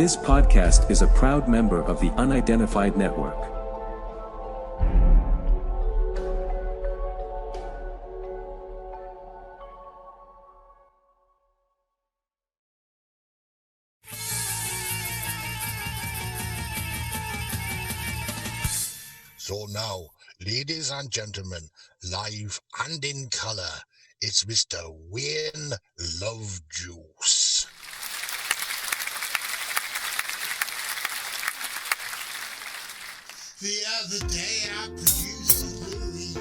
This podcast is a proud member of the Unidentified Network. So now, ladies and gentlemen, live and in colour, it's Mr. Wayne Lovejuice. The other day I produced a movie,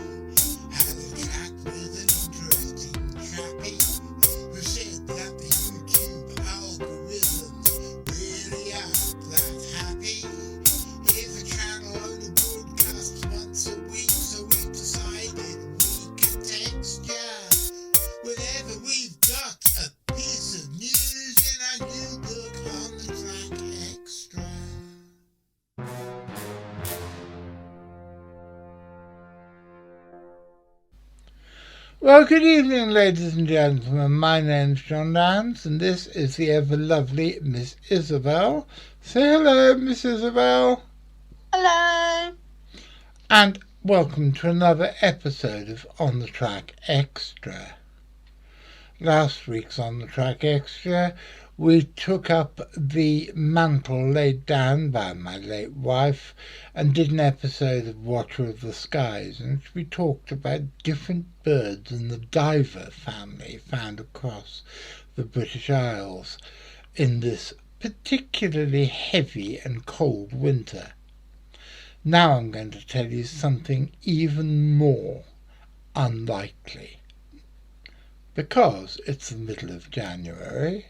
had a track with an interesting chappie who said that the YouTube algorithm really aren't that happy. If a channel only broadcasts once a week, so we decided we could texture whenever we've got a piece of news in our new book on the track extra. Well, good evening, ladies and gentlemen. My name's John Dance, and this is the ever-lovely Miss Isabel. Say hello, Miss Isabel. Hello. And welcome to another episode of On the Track Extra. Last week's On the Track Extra, we took up the mantle laid down by my late wife and did an episode of Watcher of the Skies, in which we talked about different birds in the diver family found across the British Isles in this particularly heavy and cold winter. Now I'm going to tell you something even more unlikely, because it's the middle of January,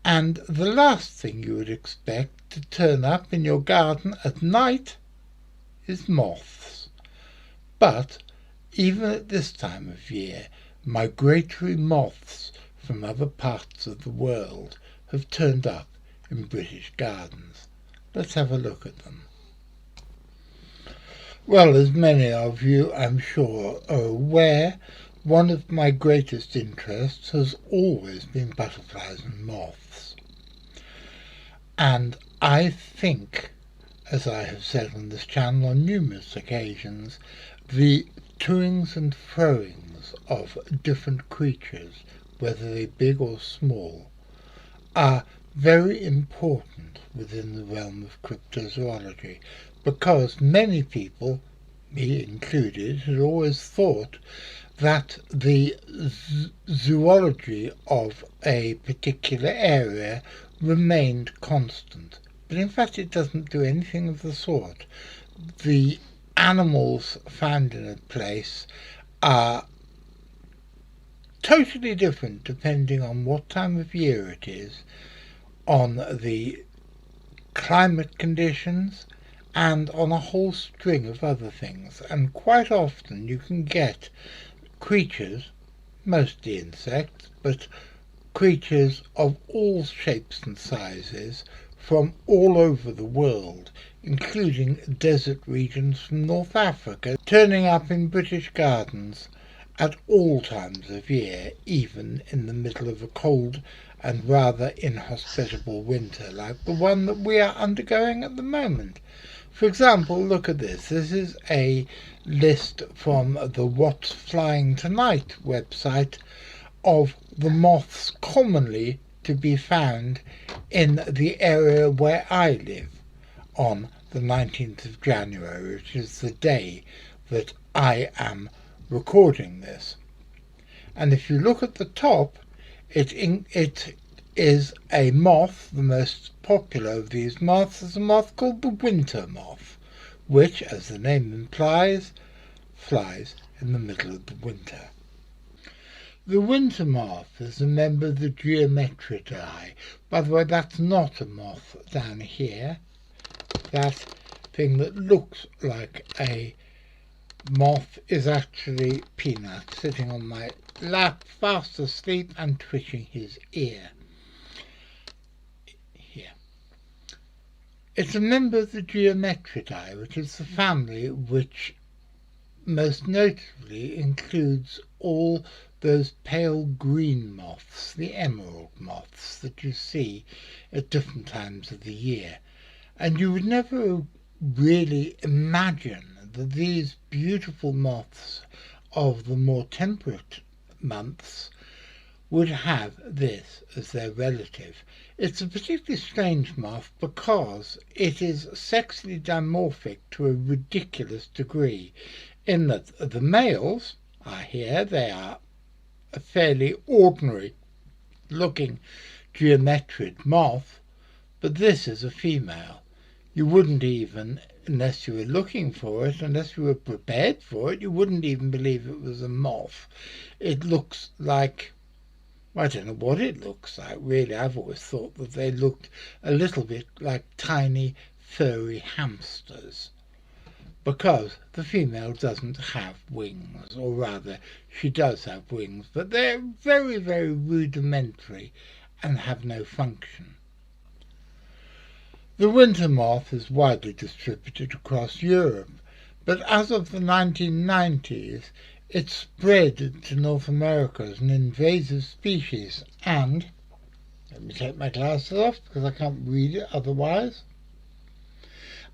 and the last thing you would expect to turn up in your garden at night is moths. But even at this time of year, migratory moths from other parts of the world have turned up in British gardens. Let's have a look at them. Well, as many of you, I'm sure, are aware, one of my greatest interests has always been butterflies and moths. And I think, as I have said on this channel on numerous occasions, the toings and froings of different creatures, whether they big or small, are very important within the realm of cryptozoology, because many people, me included, had always thought that the zoology of a particular area remained constant. But in fact it doesn't do anything of the sort. The animals found in a place are totally different depending on what time of year it is, on the climate conditions, and on a whole string of other things. And quite often you can get creatures, mostly insects, but creatures of all shapes and sizes from all over the world, including desert regions from North Africa, turning up in British gardens at all times of year, even in the middle of a cold and rather inhospitable winter like the one that we are undergoing at the moment. For example, look at this. This is a list from the What's Flying Tonight website of the moths commonly to be found in the area where I live on the 19th of January, which is the day that I am recording this. And if you look at the top, it is a moth. The most popular of these moths is a moth called the winter moth, which, as the name implies, flies in the middle of the winter. The winter moth is a member of the Geometridae. By the way, that's not a moth down here. That thing that looks like a moth is actually Peanut, sitting on my lap, fast asleep and twitching his ear. Here. It's a member of the Geometridae, which is the family which most notably includes all those pale green moths, the emerald moths that you see at different times of the year. And you would never really imagine that these beautiful moths of the more temperate months would have this as their relative. It's a particularly strange moth because it is sexually dimorphic to a ridiculous degree, in that the males are here, they are a fairly ordinary looking geometric moth, but this is a female. You wouldn't even, unless you were looking for it, unless you were prepared for it, you wouldn't even believe it was a moth. It looks like, I don't know what it looks like, really. I've always thought that they looked a little bit like tiny furry hamsters, because the female doesn't have wings, or rather, she does have wings, but they're very, very rudimentary and have no function. The winter moth is widely distributed across Europe, but as of the 1990s, it spread to North America as an invasive species, and, let me take my glasses off because I can't read it otherwise.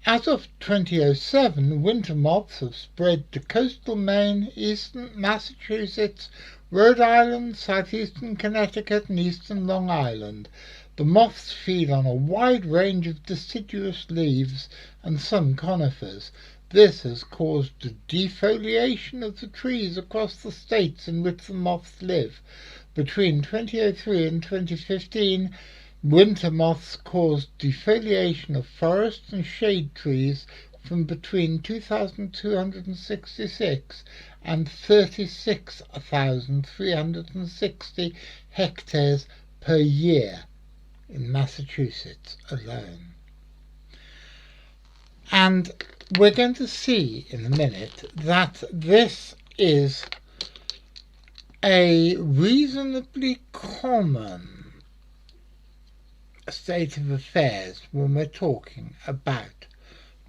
As of 2007, winter moths have spread to coastal Maine, eastern Massachusetts, Rhode Island, southeastern Connecticut, and eastern Long Island. The moths feed on a wide range of deciduous leaves and some conifers. This has caused the defoliation of the trees across the states in which the moths live. Between 2003 and 2015, winter moths caused defoliation of forests and shade trees from between 2,266 and 36,360 hectares per year in Massachusetts alone. And we're going to see in a minute that this is a reasonably common state of affairs when we're talking about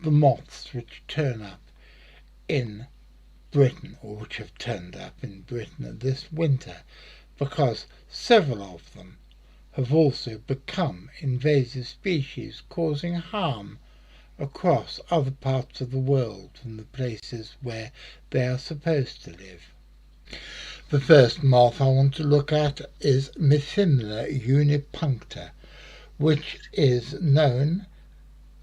the moths which turn up in Britain, or which have turned up in Britain this winter, because several of them have also become invasive species, causing harm across other parts of the world from the places where they are supposed to live. The first moth I want to look at is Mithimla unipuncta, which is known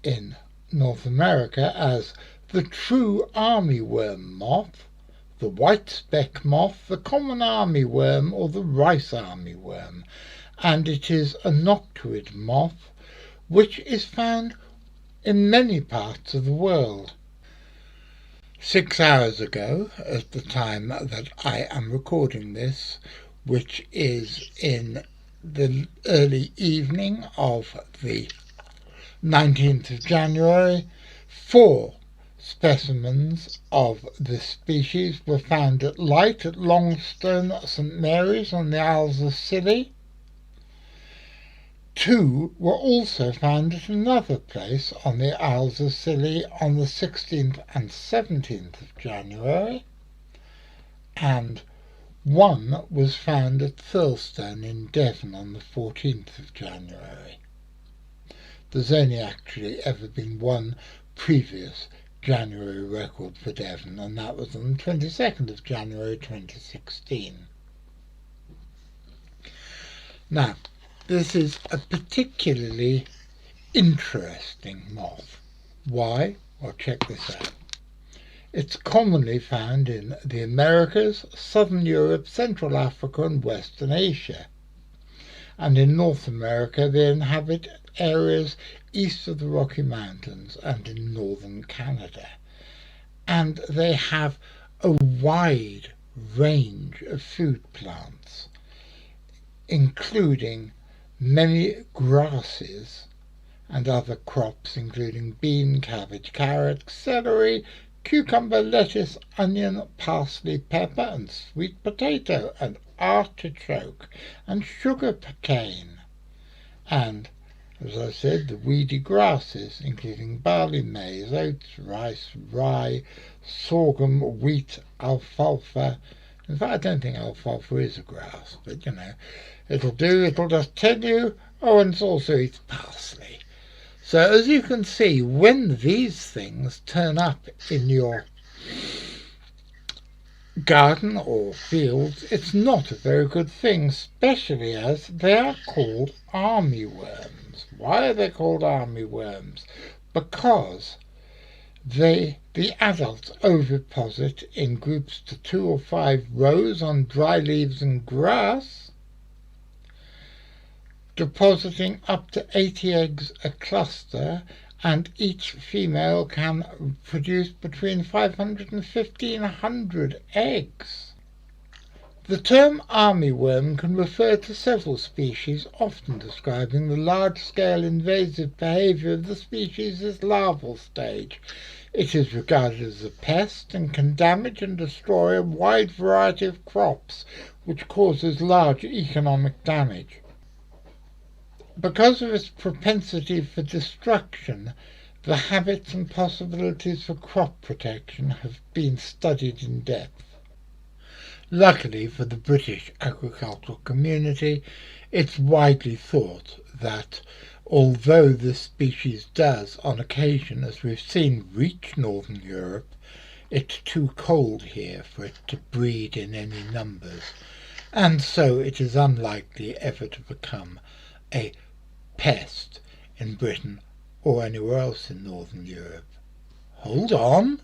in North America as the true armyworm moth, the white speck moth, the common armyworm, or the rice armyworm, and it is a noctuid moth which is found in many parts of the world. 6 hours ago, at the time that I am recording this, which is in the early evening of the 19th of January, 4 specimens of this species were found at light at Longstone, St Mary's on the Isles of Scilly. 2 were also found at another place on the Isles of Scilly on the 16th and 17th of January, and 1 was found at Thurlestone in Devon on the 14th of January. There's only actually ever been one previous January record for Devon, and that was on the 22nd of January 2016. Now, this is a particularly interesting moth. Why? Well, check this out. It's commonly found in the Americas, Southern Europe, Central Africa, and Western Asia. And in North America, they inhabit areas east of the Rocky Mountains and in northern Canada. And they have a wide range of food plants, including many grasses and other crops, including bean, cabbage, carrot, celery, cucumber, lettuce, onion, parsley, pepper, and sweet potato, and artichoke, and sugar cane, and, as I said, the weedy grasses, including barley, maize, oats, rice, rye, sorghum, wheat, alfalfa, In fact, I don't think alfalfa is a grass, but it'll do. It'll just tell you, oh, and it's also eats parsley. So as you can see, when these things turn up in your garden or fields, it's not a very good thing, especially as they are called armyworms. Why are they called armyworms? Because the adults oviposit in groups to 2 or 5 rows on dry leaves and grass, depositing up to 80 eggs a cluster, and each female can produce between 500 and 1,500 eggs. The term armyworm can refer to several species, often describing the large-scale invasive behaviour of the species' larval stage. It is regarded as a pest and can damage and destroy a wide variety of crops, which causes large economic damage. Because of its propensity for destruction, the habits and possibilities for crop protection have been studied in depth. Luckily for the British agricultural community, it's widely thought that although this species does, on occasion, as we've seen, reach northern Europe, it's too cold here for it to breed in any numbers, and so it is unlikely ever to become a pest in Britain or anywhere else in northern Europe. Hold on!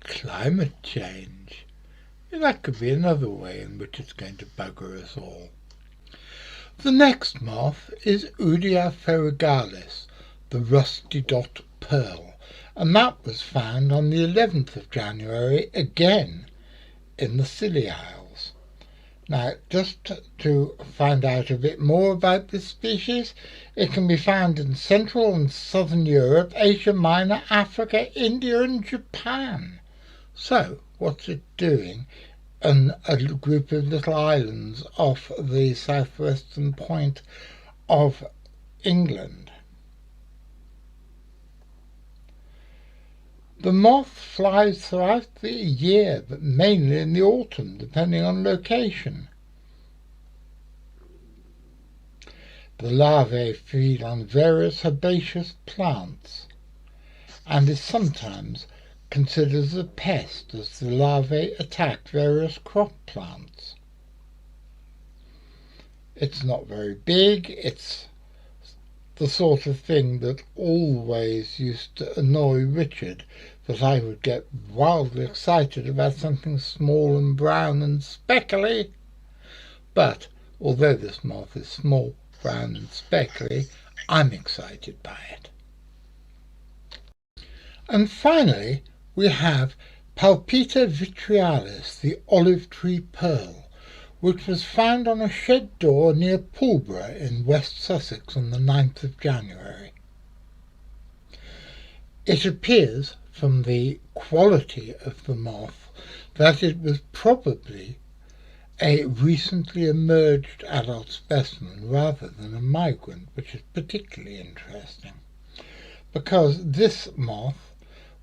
Climate change. That could be another way in which it's going to bugger us all. The next moth is Udia ferrugalis, the rusty dot pearl, and that was found on the 11th of January again in the Scilly Isles. Now, just to find out a bit more about this species, it can be found in Central and Southern Europe, Asia Minor, Africa, India and Japan. So, what's it doing in a group of little islands off the southwestern point of England? The moth flies throughout the year, but mainly in the autumn, depending on location. The larvae feed on various herbaceous plants, and is sometimes considered as a pest, as the larvae attack various crop plants. It's not very big. It's the sort of thing that always used to annoy Richard, that I would get wildly excited about something small and brown and speckly. But although this moth is small, brown and speckly, I'm excited by it. And finally, we have Palpita vitrialis, the olive tree pearl, which was found on a shed door near Pulborough in West Sussex on the 9th of January. It appears from the quality of the moth that it was probably a recently emerged adult specimen rather than a migrant, which is particularly interesting, because this moth,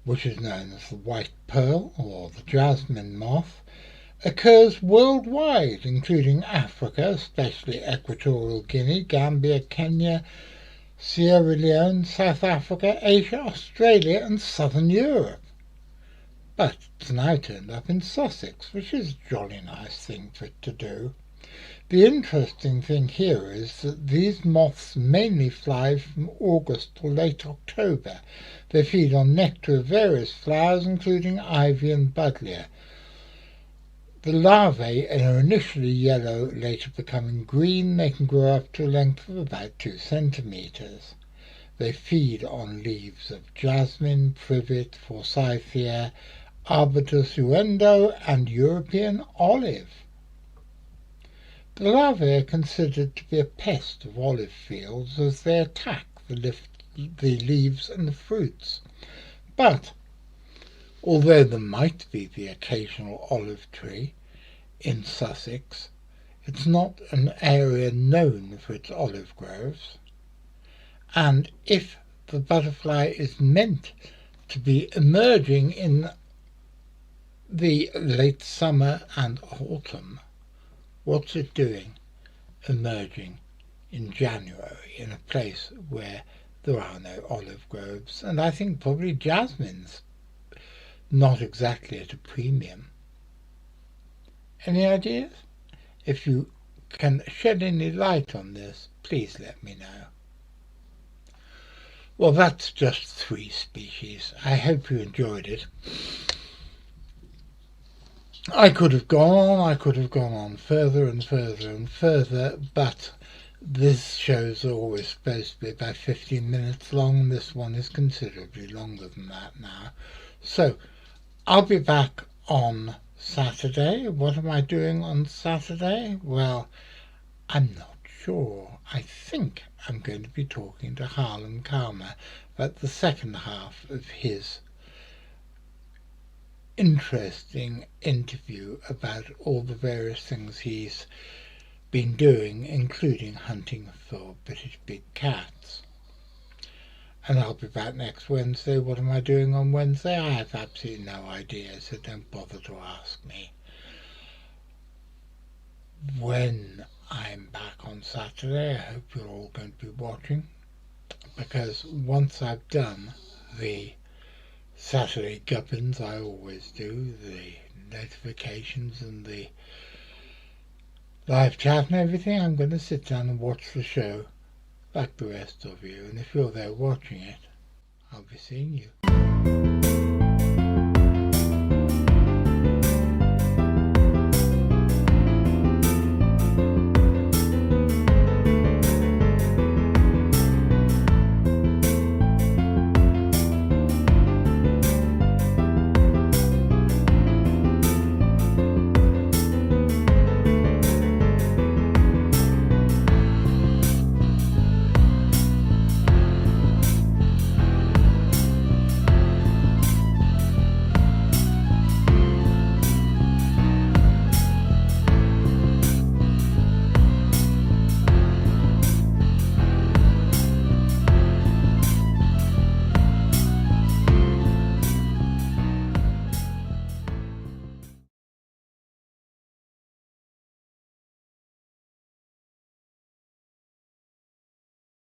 which is known as the white pearl or the jasmine moth, occurs worldwide, including Africa, especially Equatorial Guinea, Gambia, Kenya, Sierra Leone, South Africa, Asia, Australia and Southern Europe. But it's now turned up in Sussex, which is a jolly nice thing for it to do. The interesting thing here is that these moths mainly fly from August to late October. They feed on nectar of various flowers, including ivy and buddleia. The larvae are initially yellow, later becoming green. They can grow up to a length of about 2 centimetres. They feed on leaves of jasmine, privet, forsythia, arbutus uendo and European olive. The larvae are considered to be a pest of olive fields, as they attack the leaves and the fruits. But although there might be the occasional olive tree in Sussex, it's not an area known for its olive groves, and if the butterfly is meant to be emerging in the late summer and autumn, what's it doing emerging in January in a place where there are no olive groves, and I think probably jasmine's not exactly at a premium? Any ideas? If you can shed any light on this, please let me know. Well, that's just 3 species. I hope you enjoyed it. I could have gone on further and further and further, but these shows are always supposed to be about 15 minutes long. This one is considerably longer than that now. So, I'll be back on Saturday. What am I doing on Saturday? Well, I'm not sure. I think I'm going to be talking to Harlan Kalmer about the second half of his interesting interview about all the various things he's been doing, including hunting for British big cats. And I'll be back next Wednesday. What am I doing on Wednesday? I have absolutely no idea, so don't bother to ask me. When I'm back on Saturday, I hope you're all going to be watching, because once I've done the Saturday gubbins, I always do, the notifications and the live chat and everything, I'm going to sit down and watch the show like the rest of you, and if you're there watching it, I'll be seeing you.